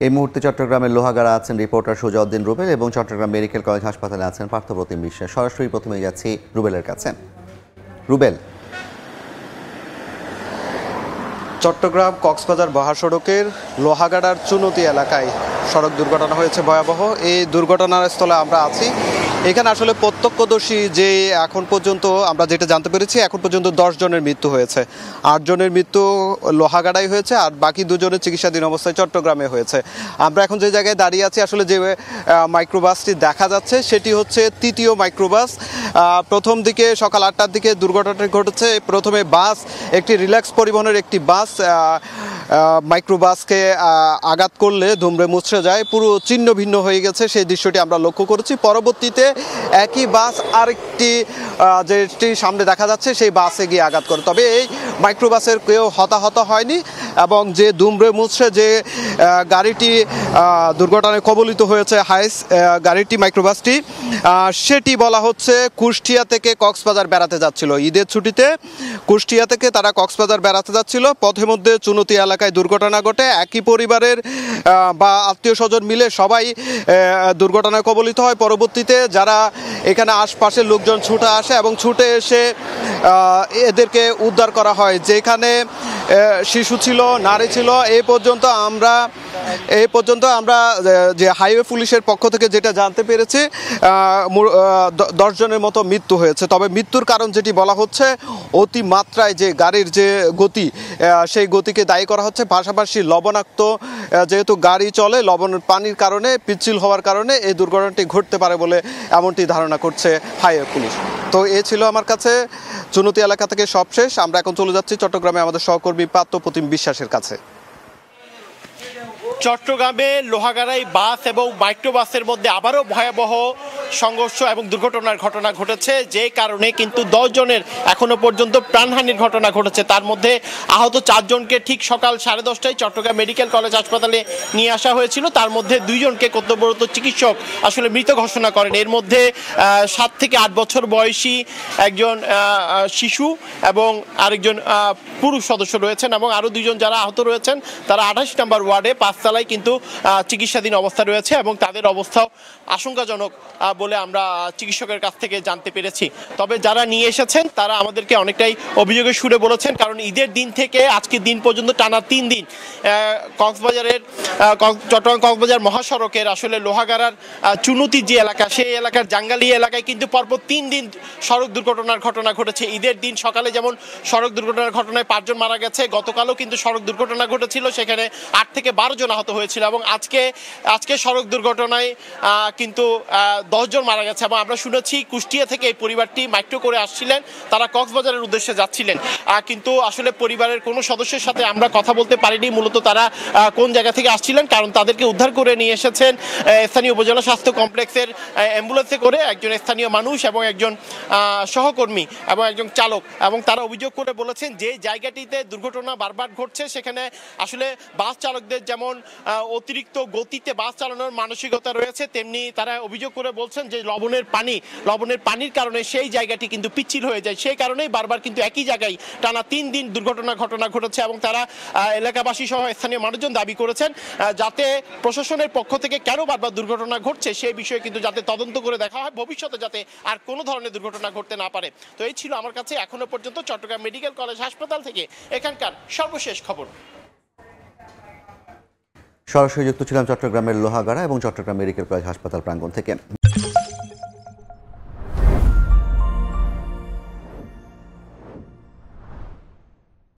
এই মুহূর্তে চট্টগ্রামের লোহাগাড়া আছেন রিপোর্টার সুজাউদ্দিন রুবেল এবং চট্টগ্রাম মেডিকেল কলেজ হাসপাতালে আছেন পার্থপ্রতিম বিশ্বাস। সরাসরি প্রথমে যাচ্ছি রুবেলের কাছে। রুবেল, চট্টগ্রাম কক্সবাজার মহাসড়কের লোহাগাড়ার চুনতি এলাকায় সড়ক দুর্ঘটনা হয়েছে ভয়াবহ। এই দুর্ঘটনার স্থলে আমরা আছি। এখানে আসলে প্রত্যক্ষদর্শী যে এখন পর্যন্ত আমরা যেটা জানতে পেরেছি, এখন পর্যন্ত 10 জনের মৃত্যু হয়েছে। 8 জনের মৃত্যু লোহাগাড়ায় হয়েছে আর বাকি 2 জনের চিকিৎসাধীন অবস্থায় চট্টগ্রামে হয়েছে। আমরা এখন যে জায়গায় দাঁড়িয়ে আছি, আসলে যে মাইক্রোবাসটি দেখা যাচ্ছে সেটি হচ্ছে তৃতীয় মাইক্রোবাস। প্রথম দিকে সকাল 8টার দিকে দুর্ঘটনাটি ঘটেছে। প্রথমে বাস, একটি রিল্যাক্স পরিবহনের একটি বাস মাইক্রোবাসকে আঘাত করলে ধুমড়ে মুচড়ে যায়, পুরো ছিন্ন ভিন্ন হয়ে গেছে। সেই দৃশ্যটি আমরা লক্ষ্য করেছি। পরবর্তীতে একই বাস আরেকটি যেটি সামনে দেখা যাচ্ছে সেই বাসে গিয়ে আঘাত করে। তবে এই মাইক্রোবাসের কেউ হতাহত হয়নি এবং যে ধুমড়ে মুচড়ে যে গাড়িটি দুর্ঘটনায় কবলিত হয়েছে গাড়িটি মাইক্রোবাসটি, সেটি বলা হচ্ছে কুষ্টিয়া থেকে কক্সবাজার বেড়াতে যাচ্ছিল। ঈদের ছুটিতে কুষ্টিয়া থেকে তারা কক্সবাজার বেড়াতে যাচ্ছিল। পথের মধ্যে চুনতি এলাকায় দুর্ঘটনা ঘটে। একই পরিবারের বা আত্মীয় স্বজন মিলে সবাই দুর্ঘটনায় কবলিত হয়। পরবর্তীতে যারা এখানে আশপাশের লোকজন ছুটে আসে এবং ছুটে এসে এদেরকে উদ্ধার করা হয়। যেখানে শিশু ছিল, নারী ছিল। এই পর্যন্ত আমরা যে হাইওয়ে পুলিশের পক্ষ থেকে যেটা জানতে পেরেছি, 10 জনের মতো মৃত্যু হয়েছে। তবে মৃত্যুর কারণ যেটি বলা হচ্ছে, অতিমাত্রায় যে গাড়ির যে গতি, সেই গতিকে দায়ী করা হচ্ছে। পাশাপাশি লবণাক্ত যেহেতু গাড়ি চলে, পানির কারণে, পিচ্ছিল হওয়ার কারণে এই দুর্ঘটনাটি ঘটতে পারে বলে এমনটি ধারণা করছে হাইওয়ে পুলিশ। তো এ ছিল আমার কাছে চুনতি এলাকা থেকে সবশেষ। আমরা এখন চলে যাচ্ছি চট্টগ্রামে আমাদের সহকর্মী পার্থপ্রতিম বিশ্বাসের কাছে। চট্টগ্রামে লোহাগাড়ায় বাস এবং মাইক্রোবাসের মধ্যে আবারও ভয়াবহ সংঘর্ষ এবং দুর্ঘটনার ঘটনা ঘটেছে, যে কারণে কিন্তু 10 জনের এখনো পর্যন্ত প্রাণহানির ঘটনা ঘটেছে। তার মধ্যে আহত 4 জনকে ঠিক সকাল 10:30টায় চট্টগ্রাম মেডিকেল কলেজ হাসপাতালে নিয়ে আসা হয়েছিল। তার মধ্যে 2 জনকে কর্তব্যরত চিকিৎসক আসলে মৃত ঘোষণা করেন। এর মধ্যে 7 থেকে 8 বছর বয়সী একজন শিশু এবং আরেকজন পুরুষ সদস্য রয়েছেন এবং আরও 2 জন যারা আহত রয়েছেন তারা 28 নম্বর ওয়ার্ডে 5 তলায় কিন্তু চিকিৎসাধীন অবস্থা রয়েছে এবং তাদের অবস্থাও আশঙ্কাজনক বলে আমরা চিকিৎসকের কাছ থেকে জানতে পেরেছি। তবে যারা নিয়ে এসেছেন তারা আমাদেরকে অনেকটাই অভিযোগের সুরে বলেছেন, কারণ ঈদের দিন থেকে আজকের দিন পর্যন্ত টানা 3 দিন চট্টগ্রাম কক্সবাজার মহাসড়কের আসলে লোহাগাড়ার চুনতি যে এলাকা, সেই এলাকার জাঙ্গালি এলাকায় কিন্তু পরপর 3 দিন সড়ক দুর্ঘটনার ঘটনা ঘটেছে। ঈদের দিন সকালে যেমন সড়ক দুর্ঘটনার ঘটনায় 5 জন মারা গেছে, গতকালও কিন্তু সড়ক দুর্ঘটনা ঘটেছিল, সেখানে 8 থেকে 12 জন আহত হয়েছিল এবং আজকে সড়ক দুর্ঘটনায় কিন্তু 10 জন মারা গেছে। এবং আমরা শুনেছি কুষ্টিয়া থেকে এই পরিবারটি মাইক্রো করে আসছিলেন, তারা কক্সবাজারের উদ্দেশ্যে যাচ্ছিলেন, কিন্তু আসলে পরিবারের কোনো সদস্যের সাথে আমরা কথা বলতে পারিনি মূলত তারা কোন জায়গা থেকে আসছিলেন, কারণ তাদেরকে উদ্ধার করে নিয়ে এসেছেন স্থানীয় উপজেলা স্বাস্থ্য কমপ্লেক্সের অ্যাম্বুলেন্সে করে একজন স্থানীয় মানুষ এবং একজন সহকর্মী এবং একজন চালক। এবং তারা অভিযোগ করে বলেছেন যে জায়গাটিতে দুর্ঘটনা বারবার ঘটছে, সেখানে আসলে বাস চালকদের যেমন অতিরিক্ত গতিতে বাস চালানোর মানসিকতা রয়েছে, তেমনি তারা অভিযোগ করে বলছেন যে লবণের পানির কারণে সেই জায়গাটি কিন্তু পিচ্ছিল হয়ে যায়। সেই কারণেই বারবার কিন্তু একই জায়গায় টানা 3 দিন ঘটনা ঘটেছে এবং তারা এলাকাবাসী সহ স্থানীয় মানুষজন দাবি করেছেন যাতে প্রশাসনের পক্ষ থেকে কেন বারবার দুর্ঘটনা ঘটছে সেই বিষয়ে কিন্তু যাতে তদন্ত করে দেখা হয়, ভবিষ্যতে যাতে আর কোনো ধরনের দুর্ঘটনা ঘটতে না পারে। তো এই ছিল আমার কাছে এখনো পর্যন্ত চট্টগ্রাম মেডিকেল কলেজ হাসপাতাল থেকে এখানকার সর্বশেষ খবর। সরাসরি যুক্ত ছিলাম চট্টগ্রামের লোহাগাড়া এবং চট্টগ্রাম মেডিকেল কলেজ হাসপাতাল প্রাঙ্গণ থেকে।